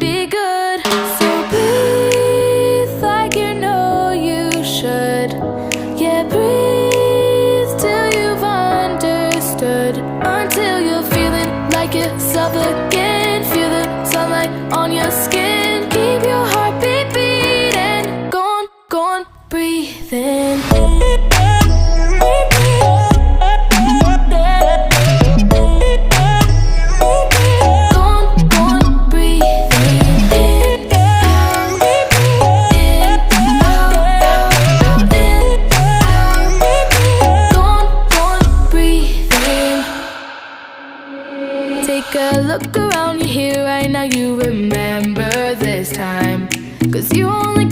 be good. So breathe like you know you should. Yeah, breathe till you've understood. Until you're feeling like yourself again. Feel the sunlight on your skin. Keep your heartbeat beating. Go on, breathe in. Take a look around you here right now, you remember this time. 'Cause you only